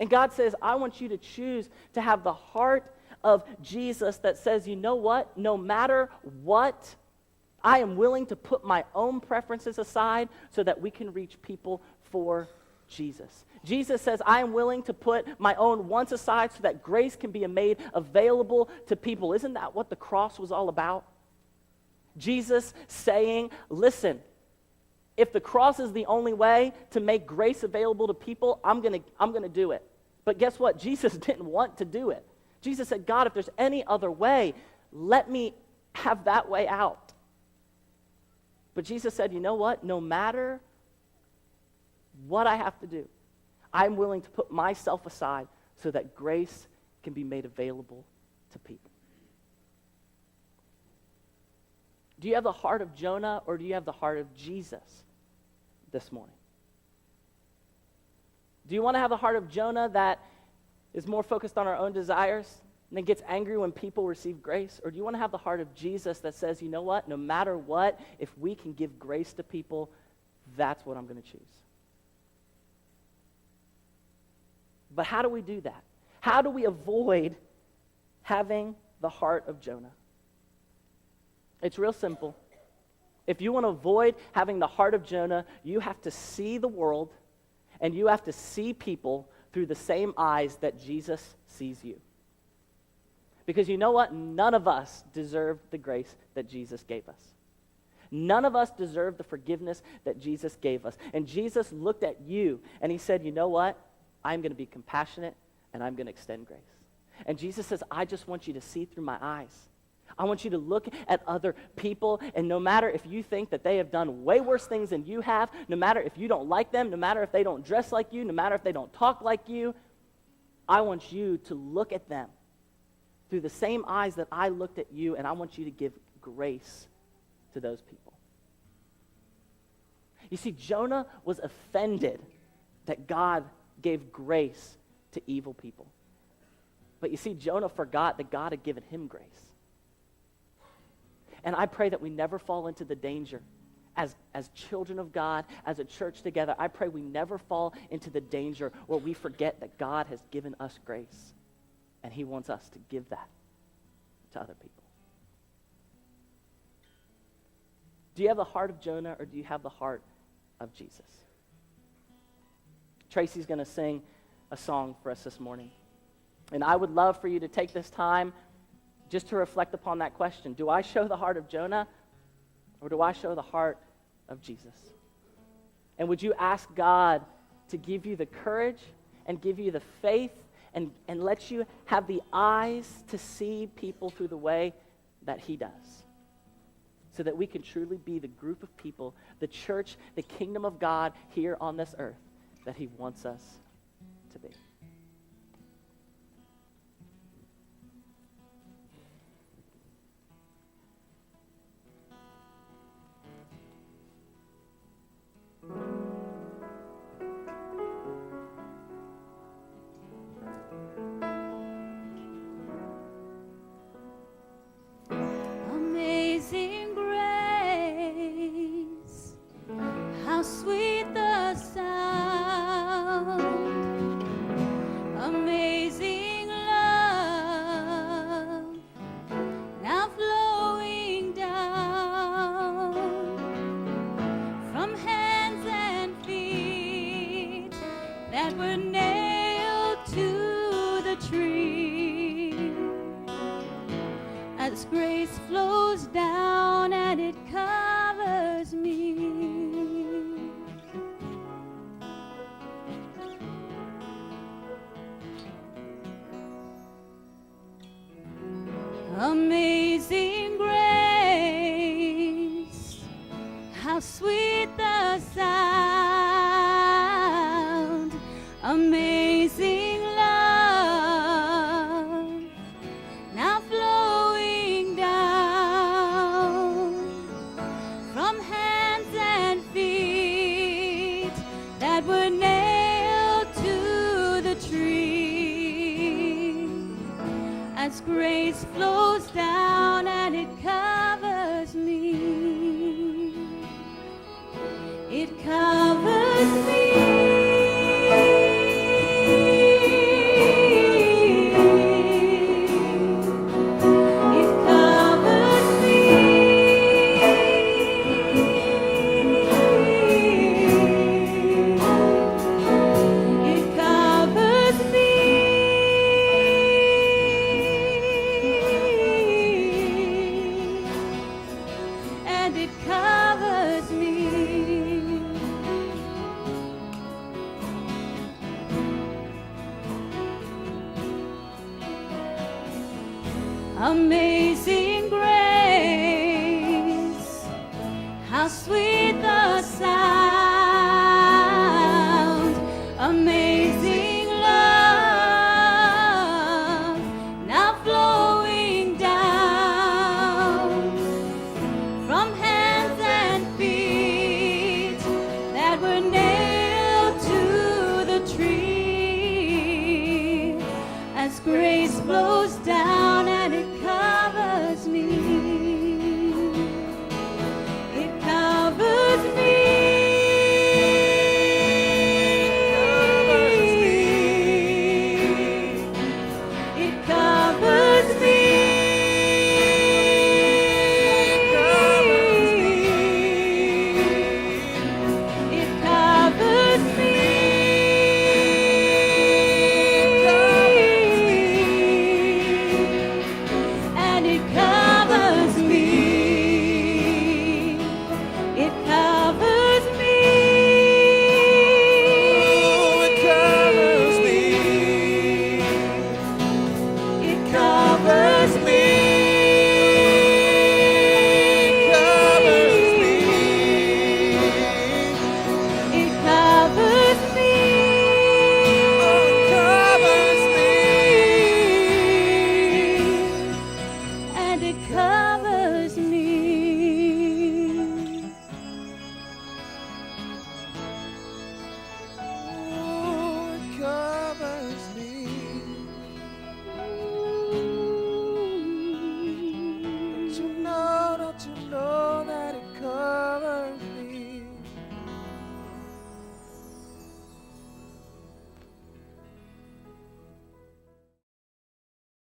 And God says, I want you to choose to have the heart of Jesus that says, you know what? No matter what, I am willing to put my own preferences aside so that we can reach people for Jesus. Jesus says, I am willing to put my own wants aside so that grace can be made available to people. Isn't that what the cross was all about? Jesus saying, listen, if the cross is the only way to make grace available to people, I'm gonna do it. But guess what? Jesus didn't want to do it. Jesus said, God, if there's any other way, let me have that way out. But Jesus said, you know what? No matter what I have to do, I'm willing to put myself aside so that grace can be made available to people. Do you have the heart of Jonah or do you have the heart of Jesus this morning? Do you want to have the heart of Jonah that is more focused on our own desires and then gets angry when people receive grace? Or do you want to have the heart of Jesus that says, you know what, no matter what, if we can give grace to people, that's what I'm going to choose? But how do we do that? How do we avoid having the heart of Jonah? It's real simple. If you want to avoid having the heart of Jonah, you have to see the world and you have to see people through the same eyes that Jesus sees you. Because you know what? None of us deserved the grace that Jesus gave us. None of us deserve the forgiveness that Jesus gave us. And Jesus looked at you and he said, you know what? I'm going to be compassionate and I'm going to extend grace. And Jesus says, I just want you to see through my eyes. I want you to look at other people, and no matter if you think that they have done way worse things than you have, no matter if you don't like them, no matter if they don't dress like you, no matter if they don't talk like you, I want you to look at them through the same eyes that I looked at you, and I want you to give grace to those people. You see, Jonah was offended that God gave grace to evil people. But you see, Jonah forgot that God had given him grace. And I pray that we never fall into the danger as children of God, as a church together. I pray we never fall into the danger where we forget that God has given us grace and he wants us to give that to other people. Do you have the heart of Jonah or do you have the heart of Jesus? Tracy's going to sing a song for us this morning. And I would love for you to take this time just to reflect upon that question. Do I show the heart of Jonah or do I show the heart of Jesus? And would you ask God to give you the courage and give you the faith and let you have the eyes to see people through the way that he does, so that we can truly be the group of people, the church, the kingdom of God here on this earth that he wants us to be. Amazing grace, how sweet the sound. Amazing love, now flowing down from hands and feet that were nailed to the tree. As grace flows down and it covers me. Amazing grace, how sweet the sound. Amazing love, now flowing down from hands and feet that were nailed to the tree. As grace flows down and it covers me. It covers me. Amazing grace, how sweet the sound. Amazing love, now flowing down from hands and feet that were nailed to the tree. As grace flows down